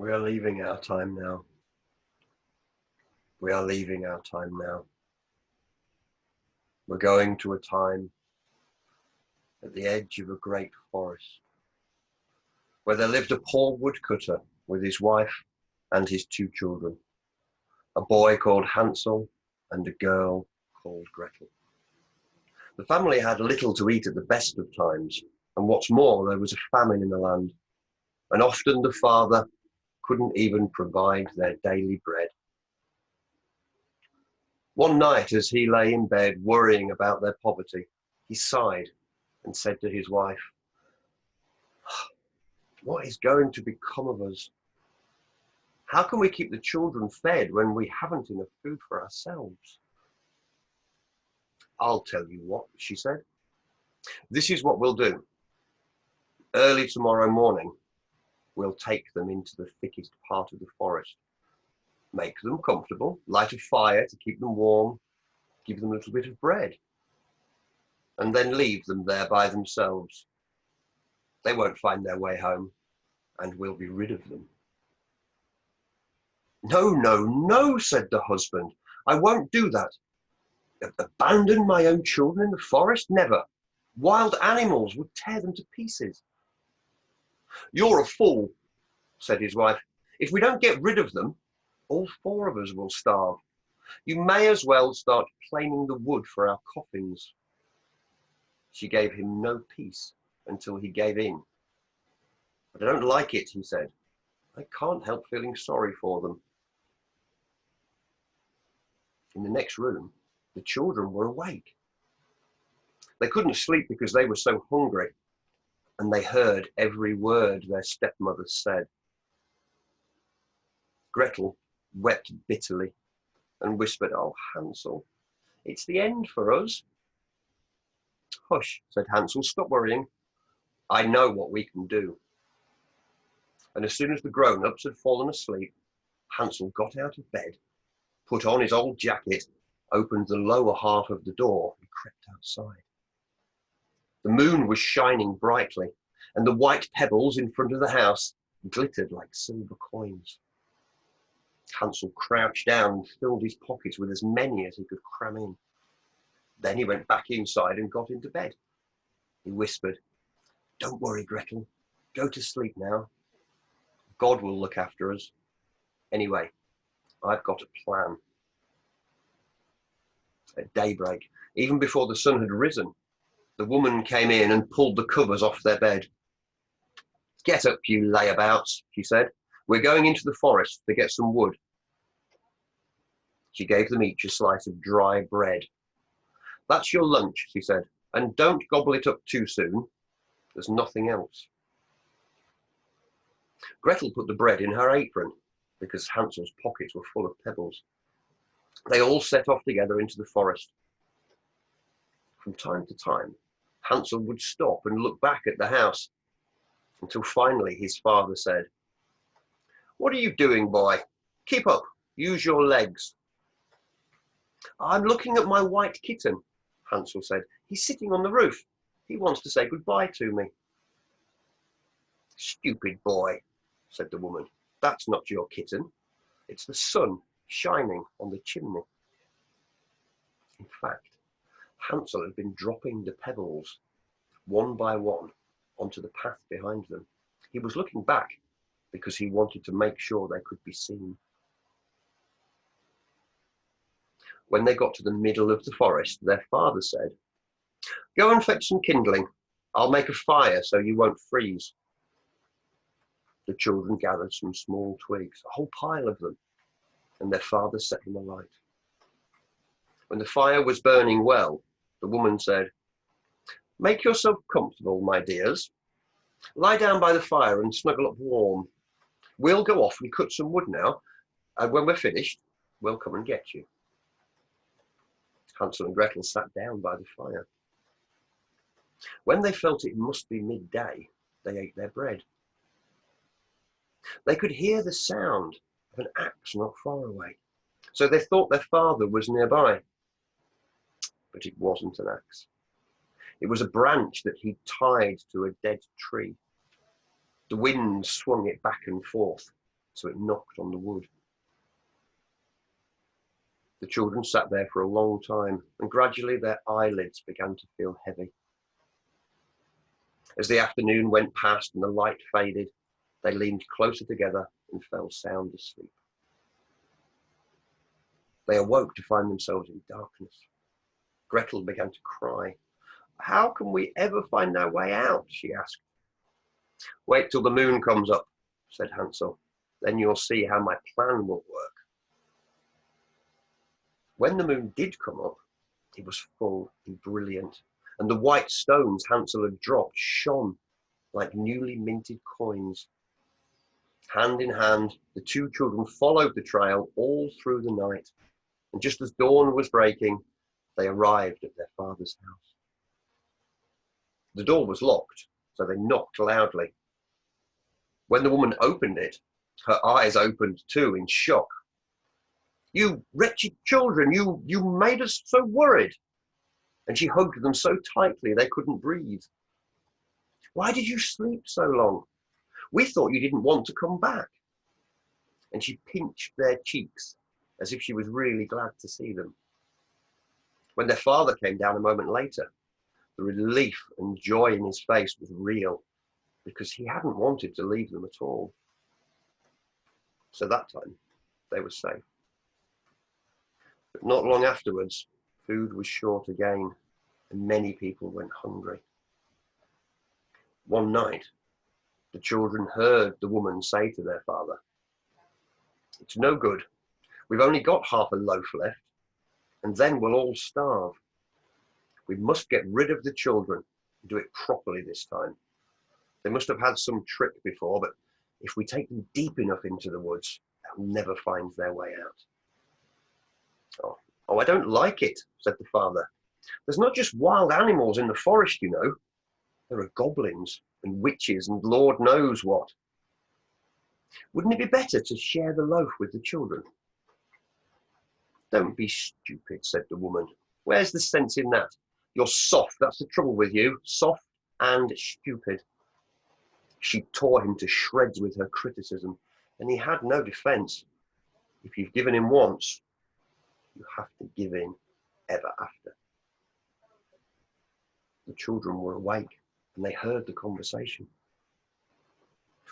We are leaving our time now. We are leaving our time now. We're going to a time at the edge of a great forest where there lived a poor woodcutter with his wife and his two children, a boy called Hansel and a girl called Gretel. The family had little to eat at the best of times, and what's more, there was a famine in the land, and often the father couldn't even provide their daily bread. One night, as he lay in bed worrying about their poverty, he sighed and said to his wife, "What is going to become of us? How can we keep the children fed when we haven't enough food for ourselves?" "I'll tell you what," she said. "This is what we'll do. Early tomorrow morning, we'll take them into the thickest part of the forest, make them comfortable, light a fire to keep them warm, give them a little bit of bread, and then leave them there by themselves. They won't find their way home, and we'll be rid of them." "No, no, no," said the husband. "I won't do that. Abandon my own children in the forest? Never. Wild animals would tear them to pieces." "You're a fool," said his wife. "If we don't get rid of them, all four of us will starve. You may as well start planing the wood for our coffins." She gave him no peace until he gave in. "But I don't like it," he said. "I can't help feeling sorry for them." In the next room, the children were awake. They couldn't sleep because they were so hungry, and they heard every word their stepmother said. Gretel wept bitterly and whispered, "Oh, Hansel, it's the end for us." "Hush," said Hansel, "stop worrying. I know what we can do." And as soon as the grown-ups had fallen asleep, Hansel got out of bed, put on his old jacket, opened the lower half of the door, and crept outside. The moon was shining brightly, and the white pebbles in front of the house glittered like silver coins. Hansel crouched down and filled his pockets with as many as he could cram in. Then he went back inside and got into bed. He whispered, "Don't worry, Gretel. Go to sleep now. God will look after us. Anyway, I've got a plan." At daybreak, even before the sun had risen, the woman came in and pulled the covers off their bed. "Get up, you layabouts," she said. "We're going into the forest to get some wood." She gave them each a slice of dry bread. "That's your lunch," she said, "and don't gobble it up too soon. There's nothing else." Gretel put the bread in her apron because Hansel's pockets were full of pebbles. They all set off together into the forest. From time to time, Hansel would stop and look back at the house until finally his father said, "What are you doing, boy? Keep up. Use your legs." "I'm looking at my white kitten," Hansel said. "He's sitting on the roof. He wants to say goodbye to me." "Stupid boy," said the woman. "That's not your kitten. It's the sun shining on the chimney." In fact, Hansel had been dropping the pebbles one by one onto the path behind them. He was looking back because he wanted to make sure they could be seen. When they got to the middle of the forest, their father said, "Go and fetch some kindling. I'll make a fire so you won't freeze." The children gathered some small twigs, a whole pile of them, and their father set them alight. When the fire was burning well, the woman said, "Make yourself comfortable, my dears. Lie down by the fire and snuggle up warm. We'll go off and cut some wood now, and when we're finished, we'll come and get you." Hansel and Gretel sat down by the fire. When they felt it must be midday, they ate their bread. They could hear the sound of an axe not far away, so they thought their father was nearby. But it wasn't an axe. It was a branch that he'd tied to a dead tree. The wind swung it back and forth, so it knocked on the wood. The children sat there for a long time, and gradually their eyelids began to feel heavy. As the afternoon went past and the light faded, they leaned closer together and fell sound asleep. They awoke to find themselves in darkness. Gretel began to cry. "How can we ever find our way out?" she asked. "Wait till the moon comes up," said Hansel. "Then you'll see how my plan will work." When the moon did come up, it was full and brilliant, and the white stones Hansel had dropped shone like newly minted coins. Hand in hand, the two children followed the trail all through the night, and just as dawn was breaking, they arrived at their father's house. The door was locked, so they knocked loudly. When the woman opened it, her eyes opened too in shock. "You wretched children, you made us so worried." And she hugged them so tightly they couldn't breathe. "Why did you sleep so long? We thought you didn't want to come back." And she pinched their cheeks as if she was really glad to see them. When their father came down a moment later, the relief and joy in his face was real, because he hadn't wanted to leave them at all. So that time, they were safe. But not long afterwards, food was short again, and many people went hungry. One night, the children heard the woman say to their father, "It's no good. We've only got half a loaf left, and then we'll all starve. We must get rid of the children and do it properly this time. They must have had some trick before, but if we take them deep enough into the woods, they'll never find their way out." Oh, I don't like it," said the father. "There's not just wild animals in the forest, you know. There are goblins and witches and Lord knows what. Wouldn't it be better to share the loaf with the children?" "Don't be stupid," said the woman. "Where's the sense in that? You're soft, that's the trouble with you. Soft and stupid." She tore him to shreds with her criticism, and he had no defense. If you've given in once, you have to give in ever after. The children were awake, and they heard the conversation.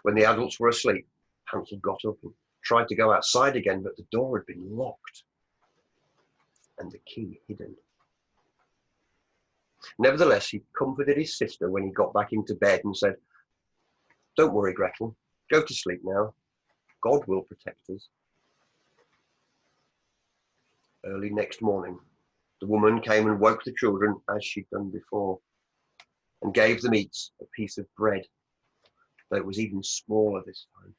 When the adults were asleep, Hansel got up and tried to go outside again, but the door had been locked and the key hidden. Nevertheless, he comforted his sister when he got back into bed and said, "Don't worry, Gretel. Go to sleep now. God will protect us." Early next morning, the woman came and woke the children as she'd done before, and gave them each a piece of bread, though it was even smaller this time.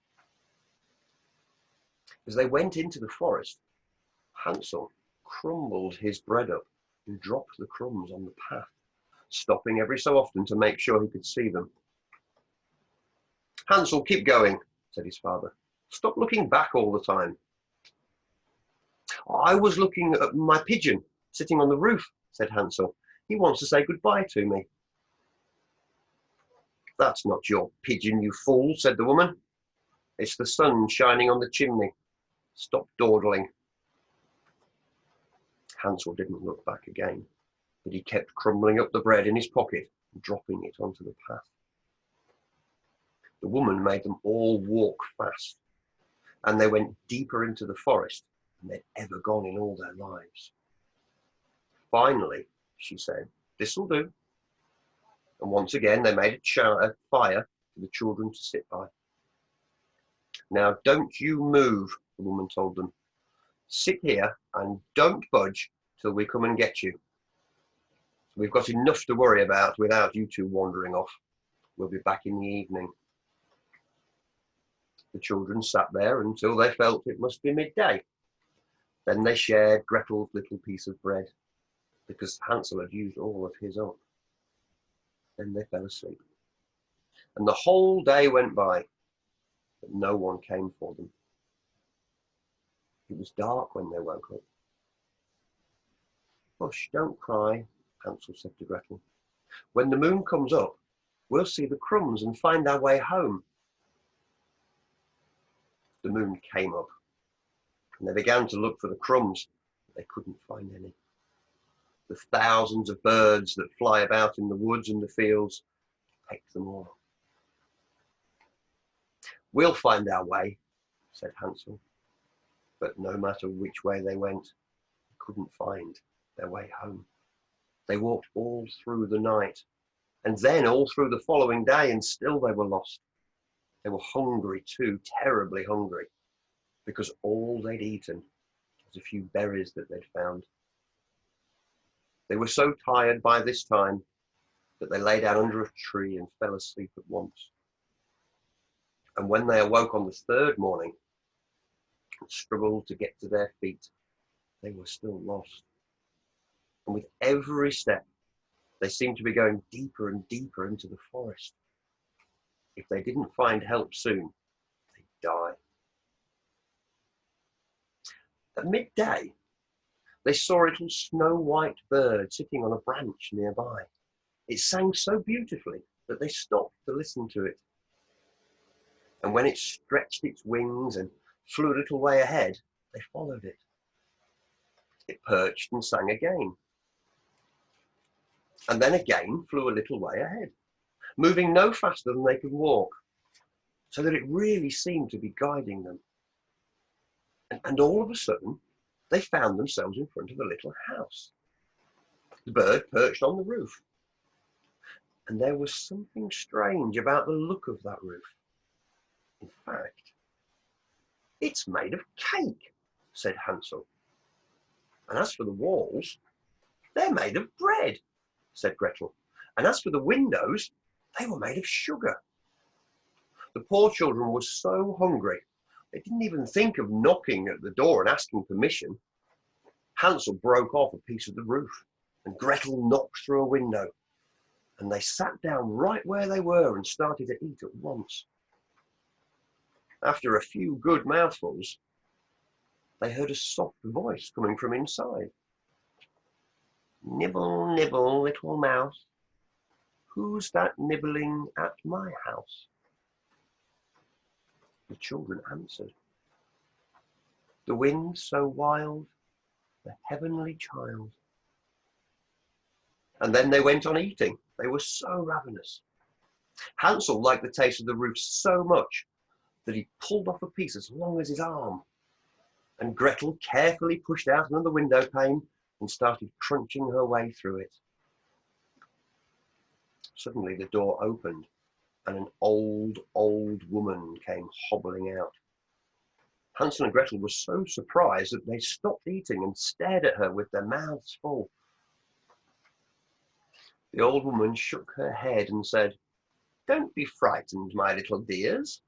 As they went into the forest, Hansel crumbled his bread up and dropped the crumbs on the path, stopping every so often to make sure he could see them. "Hansel, keep going," said his father. "Stop looking back all the time." "I was looking at my pigeon sitting on the roof," said Hansel. "He wants to say goodbye to me." "That's not your pigeon, you fool," said the woman. "It's the sun shining on the chimney. Stop dawdling." Hansel didn't look back again, but he kept crumbling up the bread in his pocket and dropping it onto the path. The woman made them all walk fast, and they went deeper into the forest than they'd ever gone in all their lives. Finally, she said, "This'll do." And once again, they made a fire for the children to sit by. "Now, don't you move," the woman told them. "Sit here and don't budge till we come and get you. We've got enough to worry about without you two wandering off. We'll be back in the evening." The children sat there until they felt it must be midday. Then they shared Gretel's little piece of bread, because Hansel had used all of his own. Then they fell asleep. And the whole day went by, but no one came for them. It was dark when they woke up. "Hush, don't cry," Hansel said to Gretel. "When the moon comes up, we'll see the crumbs and find our way home." The moon came up, and they began to look for the crumbs, but they couldn't find any. The thousands of birds that fly about in the woods and the fields picked them all. "We'll find our way," said Hansel. But no matter which way they went, they couldn't find their way home. They walked all through the night, and then all through the following day, and still they were lost. They were hungry too, terribly hungry, because all they'd eaten was a few berries that they'd found. They were so tired by this time that they lay down under a tree and fell asleep at once. And when they awoke on the third morning and struggled to get to their feet, they were still lost. And with every step, they seemed to be going deeper and deeper into the forest. If they didn't find help soon, they'd die. At midday, they saw a little snow-white bird sitting on a branch nearby. It sang so beautifully that they stopped to listen to it. And when it stretched its wings and flew a little way ahead, they followed it. It perched and sang again, and then again flew a little way ahead, moving no faster than they could walk, so that it really seemed to be guiding them. And all of a sudden, they found themselves in front of a little house. The bird perched on the roof, and there was something strange about the look of that roof. In fact, "It's made of cake," said Hansel. "And as for the walls, they're made of bread," said Gretel. "And as for the windows, they were made of sugar." The poor children were so hungry, they didn't even think of knocking at the door and asking permission. Hansel broke off a piece of the roof, and Gretel knocked through a window, and they sat down right where they were and started to eat at once. After a few good mouthfuls, they heard a soft voice coming from inside. "Nibble, nibble, little mouse, who's that nibbling at my house?" The children answered, "The wind so wild, the heavenly child." And then they went on eating. They were so ravenous. Hansel liked the taste of the roof so much that he pulled off a piece as long as his arm, and Gretel carefully pushed out another window pane and started crunching her way through it. Suddenly the door opened, and an old woman came hobbling out. Hansel and Gretel were so surprised that they stopped eating and stared at her with their mouths full. The old woman shook her head and said, "Don't be frightened, my little dears.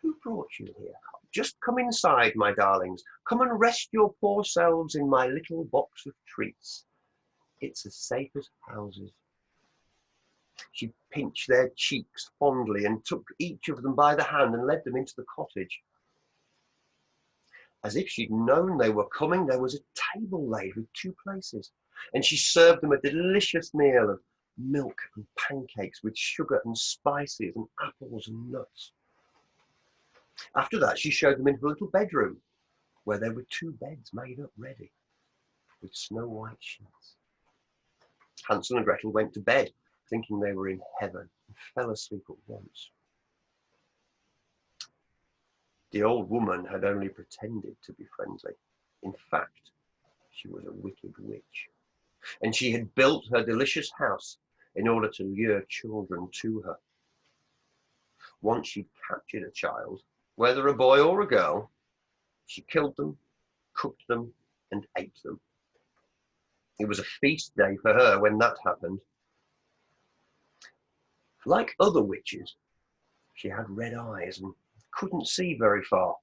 Who brought you here? Just come inside, my darlings. Come and rest your poor selves in my little box of treats. It's as safe as houses." She pinched their cheeks fondly and took each of them by the hand and led them into the cottage. As if she'd known they were coming, there was a table laid with 2 places, and she served them a delicious meal of milk and pancakes with sugar and spices and apples and nuts. After that, she showed them into a little bedroom where there were 2 beds made up ready with snow-white sheets. Hansel and Gretel went to bed thinking they were in heaven and fell asleep at once. The old woman had only pretended to be friendly. In fact, she was a wicked witch, and she had built her delicious house in order to lure children to her. Once she'd captured a child, whether a boy or a girl, she killed them, cooked them, and ate them. It was a feast day for her when that happened. Like other witches, she had red eyes and couldn't see very far,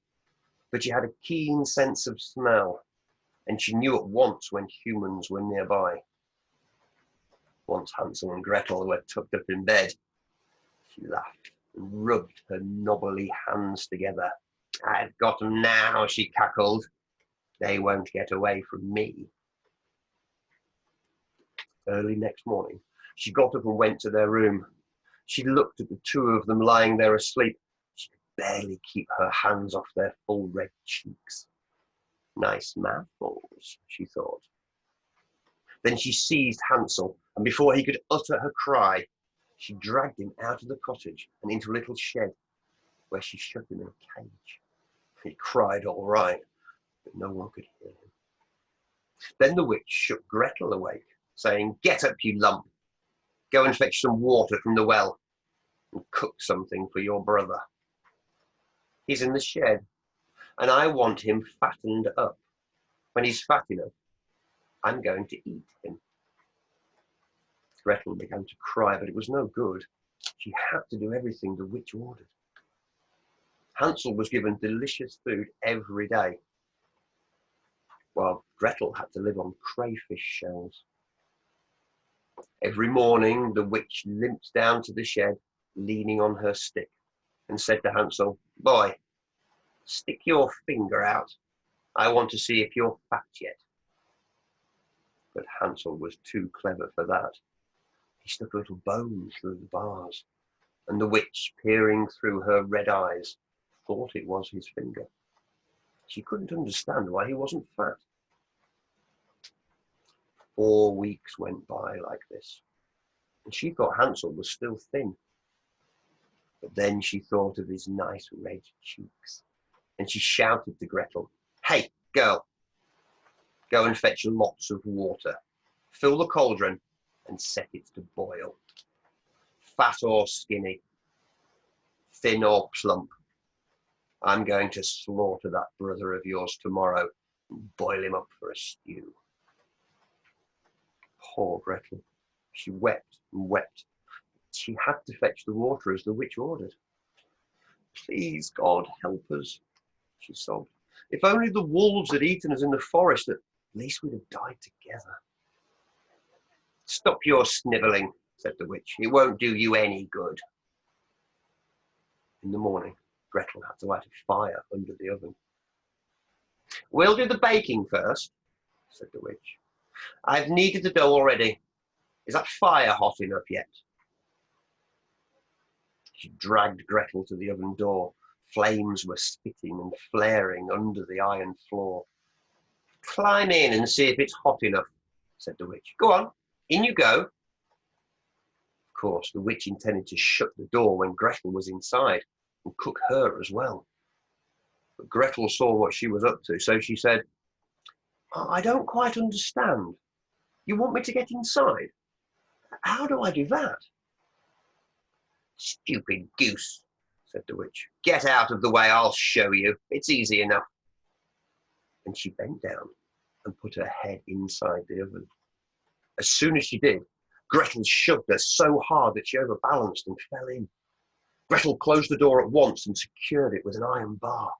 but she had a keen sense of smell, and she knew at once when humans were nearby. Once Hansel and Gretel were tucked up in bed, she laughed and rubbed her knobbly hands together. "I've got them now," she cackled. "They won't get away from me." Early next morning, she got up and went to their room. She looked at the 2 of them lying there asleep. She barely keep her hands off their full red cheeks. Nice mouthfuls, she thought. Then she seized Hansel, and before he could utter her cry, she dragged him out of the cottage and into a little shed where she shut him in a cage. He cried all right, but no one could hear him. Then the witch shook Gretel awake, saying, "Get up, you lump. Go and fetch some water from the well and cook something for your brother. He's in the shed, and I want him fattened up. When he's fat enough, I'm going to eat him." Gretel began to cry, but it was no good. She had to do everything the witch ordered. Hansel was given delicious food every day, while Gretel had to live on crayfish shells. Every morning, the witch limped down to the shed, leaning on her stick, and said to Hansel, "Boy, stick your finger out. I want to see if you're fat yet." But Hansel was too clever for that. He stuck a little bone through the bars, and the witch, peering through her red eyes, thought it was his finger. She couldn't understand why he wasn't fat. 4 weeks went by like this, and she thought Hansel was still thin. But then she thought of his nice red cheeks, and she shouted to Gretel, "Hey, girl, go and fetch lots of water. Fill the cauldron and set it to boil. Fat or skinny, thin or plump, I'm going to slaughter that brother of yours tomorrow and boil him up for a stew." Poor Gretel. She wept and wept. She had to fetch the water as the witch ordered. "Please, God, help us," she sobbed. "If only the wolves had eaten us in the forest, at least we'd have died together." "Stop your snivelling," said the witch. "It won't do you any good." In the morning, Gretel had to light a fire under the oven. "We'll do the baking first," said the witch. "I've kneaded the dough already. Is that fire hot enough yet?" She dragged Gretel to the oven door. Flames were spitting and flaring under the iron floor. "Climb in and see if it's hot enough," said the witch. "Go on, in you go." Of course, the witch intended to shut the door when Gretel was inside and cook her as well. But Gretel saw what she was up to, so she said, "I don't quite understand. You want me to get inside? How do I do that?" "Stupid goose," said the witch. "Get out of the way, I'll show you. It's easy enough." And she bent down and put her head inside the oven. As soon as she did, Gretel shoved her so hard that she overbalanced and fell in. Gretel closed the door at once and secured it with an iron bar.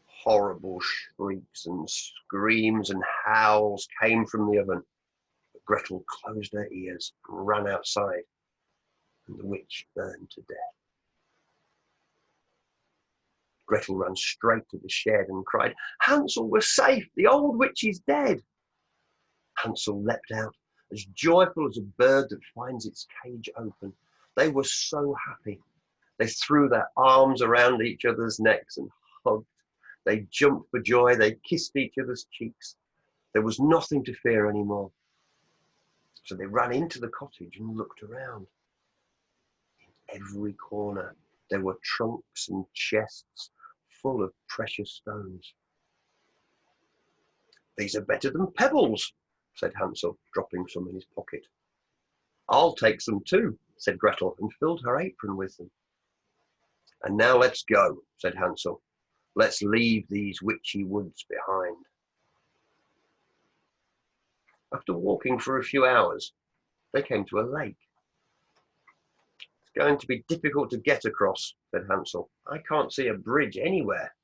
Horrible shrieks and screams and howls came from the oven, but Gretel closed her ears and ran outside, and the witch burned to death. Gretel ran straight to the shed and cried, "Hansel, we're safe! The old witch is dead!" Hansel leapt out, as joyful as a bird that finds its cage open. They were so happy. They threw their arms around each other's necks and hugged. They jumped for joy. They kissed each other's cheeks. There was nothing to fear anymore. So they ran into the cottage and looked around. In every corner, there were trunks and chests full of precious stones. "These are better than pebbles," said Hansel, dropping some in his pocket. "I'll take some too," said Gretel, and filled her apron with them. "And now let's go," said Hansel. "Let's leave these witchy woods behind." After walking for a few hours, they came to a lake. "It's going to be difficult to get across," said Hansel. "I can't see a bridge anywhere."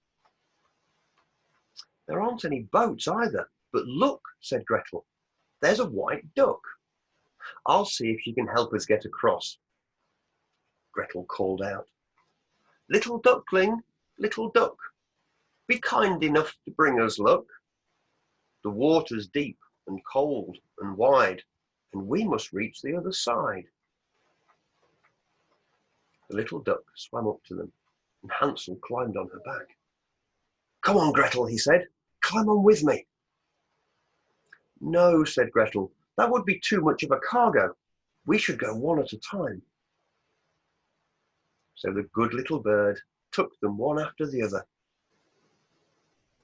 "There aren't any boats either. But look," said Gretel, "there's a white duck. I'll see if she can help us get across." Gretel called out, "Little duckling, little duck, be kind enough to bring us luck. The water's deep and cold and wide, and we must reach the other side." The little duck swam up to them and Hansel climbed on her back. "Come on, Gretel," he said. "Climb on with me." "No," said Gretel, "that would be too much of a cargo. We should go one at a time." So the good little bird took them one after the other.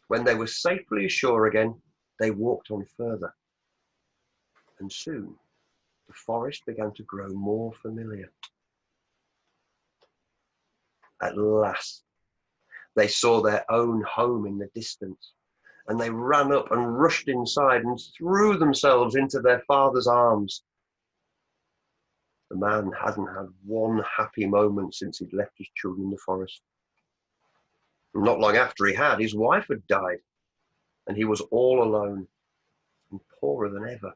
When they were safely ashore again, they walked on further. And soon the forest began to grow more familiar. At last, they saw their own home in the distance, and they ran up and rushed inside and threw themselves into their father's arms. The man hadn't had one happy moment since he'd left his children in the forest. And not long after he had, his wife had died, and he was all alone and poorer than ever.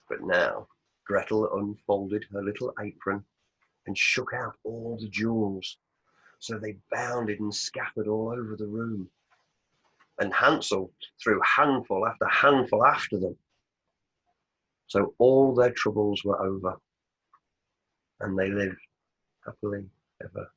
But now Gretel unfolded her little apron and shook out all the jewels, so they bounded and scattered all over the room. And Hansel threw handful after handful after them. So all their troubles were over, and they lived happily ever